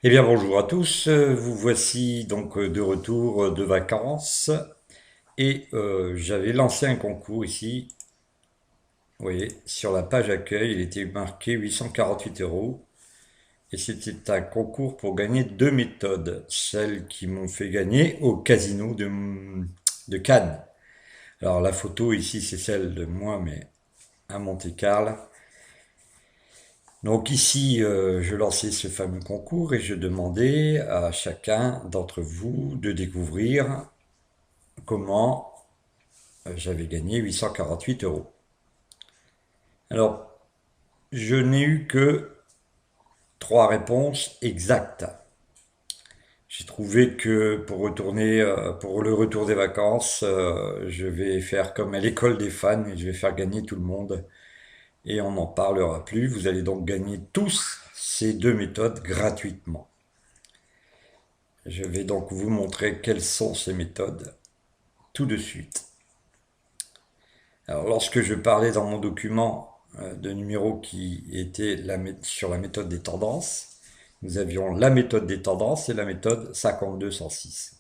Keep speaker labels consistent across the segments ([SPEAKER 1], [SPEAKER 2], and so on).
[SPEAKER 1] Eh bien bonjour à tous, vous voici donc de retour de vacances et j'avais lancé un concours ici, vous voyez, sur la page accueil, il était marqué 848 euros et c'était un concours pour gagner deux méthodes, celles qui m'ont fait gagner au casino de Cannes. Alors la photo ici c'est celle de moi mais à Monte-Carlo. Donc ici, je lançais ce fameux concours et je demandais à chacun d'entre vous de découvrir comment j'avais gagné 848 euros. Alors, je n'ai eu que trois réponses exactes. J'ai trouvé que pour retourner, pour le retour des vacances, je vais faire comme à l'école des fans et je vais faire gagner tout le monde et on n'en parlera plus. Vous allez donc gagner tous ces deux méthodes gratuitement. Je vais donc vous montrer quelles sont ces méthodes tout de suite. Alors, lorsque je parlais dans mon document de numéros qui étaient sur la méthode des tendances, nous avions la méthode des tendances et la méthode 52-106.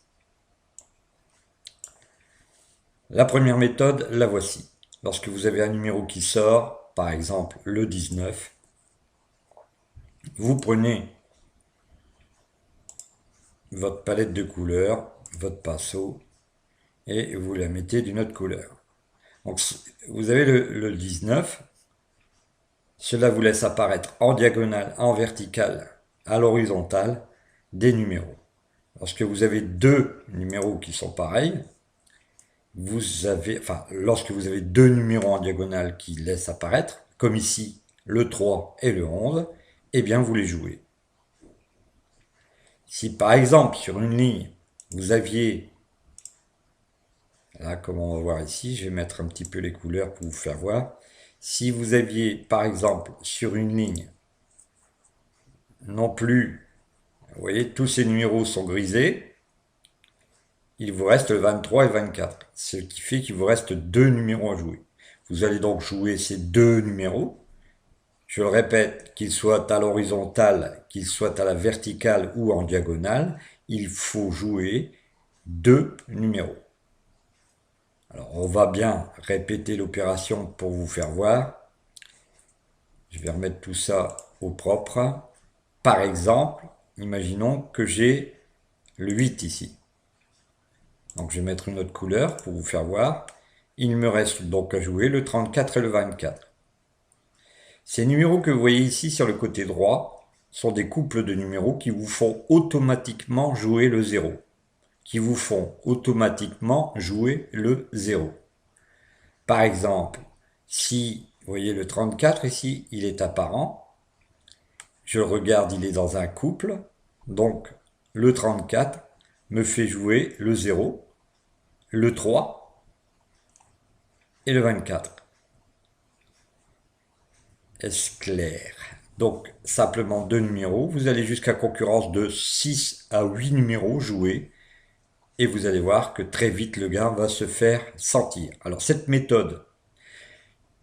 [SPEAKER 1] La première méthode, la voici. Lorsque vous avez un numéro qui sort, par exemple le 19, vous prenez votre palette de couleurs, votre pinceau, et vous la mettez d'une autre couleur. Donc vous avez le 19, cela vous laisse apparaître en diagonale, en verticale, à l'horizontale, des numéros. Lorsque vous avez deux numéros qui sont pareils, lorsque vous avez deux numéros en diagonale qui laissent apparaître, comme ici le 3 et le 11, eh bien vous les jouez. Si par exemple sur une ligne, vous aviez, là comme on va voir ici, je vais mettre un petit peu les couleurs pour vous faire voir, si vous aviez par exemple sur une ligne non plus, vous voyez, tous ces numéros sont grisés, il vous reste 23 et 24, ce qui fait qu'il vous reste deux numéros à jouer. Vous allez donc jouer ces deux numéros. Je le répète, qu'ils soient à l'horizontale, qu'ils soient à la verticale ou en diagonale, il faut jouer deux numéros. Alors on va bien répéter l'opération pour vous faire voir. Je vais remettre tout ça au propre. Par exemple, imaginons que j'ai le 8 ici. Donc je vais mettre une autre couleur pour vous faire voir. Il me reste donc à jouer le 34 et le 24. Ces numéros que vous voyez ici sur le côté droit sont des couples de numéros qui vous font automatiquement jouer le 0. Qui vous font automatiquement jouer le 0. Par exemple, si vous voyez le 34 ici, il est apparent. Je le regarde, il est dans un couple. Donc le 34 me fait jouer le 0, le 3 et le 24. Est-ce clair? Donc, simplement deux numéros. Vous allez jusqu'à concurrence de 6 à 8 numéros joués. Et vous allez voir que très vite, le gain va se faire sentir. Alors, cette méthode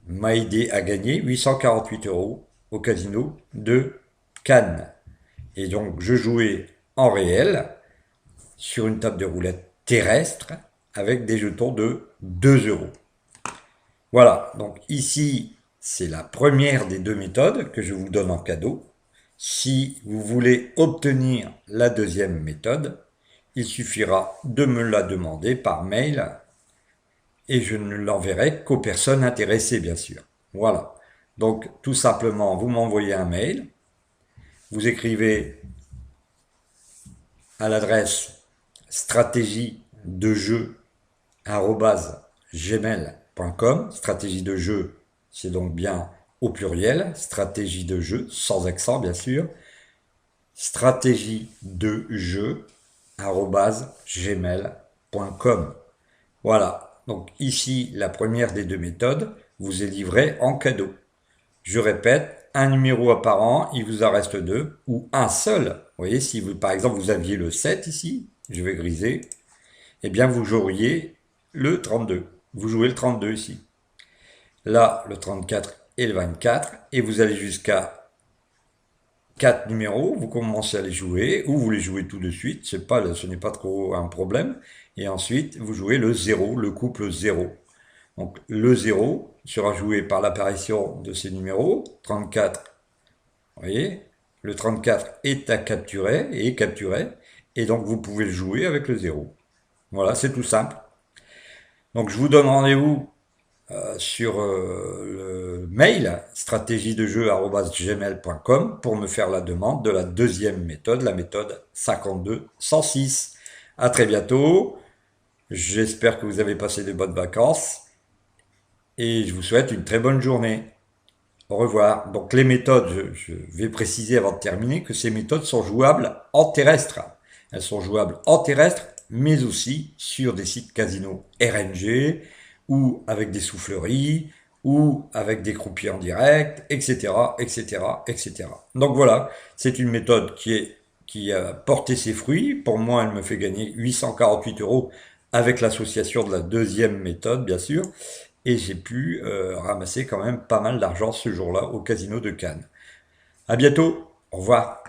[SPEAKER 1] m'a aidé à gagner 848 euros au casino de Cannes. Et donc, je jouais en réel sur une table de roulette terrestre avec des jetons de 2 euros. Voilà, donc ici, c'est la première des deux méthodes que je vous donne en cadeau. Si vous voulez obtenir la deuxième méthode, il suffira de me la demander par mail et je ne l'enverrai qu'aux personnes intéressées, bien sûr. Voilà. Donc, tout simplement, vous m'envoyez un mail, vous écrivez à l'adresse stratégie de jeu@gmail.com. Stratégie de jeu, c'est donc bien au pluriel, stratégie de jeu, sans accent bien sûr, stratégie de jeu@gmail.com. Voilà, donc ici la première des deux méthodes vous est livrée en cadeau. Je répète, un numéro apparent, il vous en reste deux, ou un seul. Vous voyez, si vous, par exemple vous aviez le 7 ici, je vais griser, eh bien vous joueriez le 32. Vous jouez le 32 ici. Là, le 34 et le 24, et vous allez jusqu'à 4 numéros, vous commencez à les jouer, ou vous les jouez tout de suite, ce n'est pas trop un problème. Et ensuite, vous jouez le 0, le couple 0. Donc le 0 sera joué par l'apparition de ces numéros, 34, vous voyez, le 34 est à capturer, et est capturé, et donc vous pouvez le jouer avec le 0. Voilà, c'est tout simple. Donc je vous donne rendez-vous sur le mail stratégiedejeu@gmail.com pour me faire la demande de la deuxième méthode, la méthode 52-106. À très bientôt. J'espère que vous avez passé de bonnes vacances et je vous souhaite une très bonne journée. Au revoir. Donc les méthodes, je vais préciser avant de terminer que ces méthodes sont jouables en terrestre. Elles sont jouables en terrestre, mais aussi sur des sites casino RNG, ou avec des souffleries, ou avec des croupiers en direct, etc., etc., etc. Donc voilà, c'est une méthode qui a porté ses fruits. Pour moi, elle me fait gagner 848 euros avec l'association de la deuxième méthode, bien sûr. Et j'ai pu ramasser quand même pas mal d'argent ce jour-là au casino de Cannes. À bientôt, au revoir.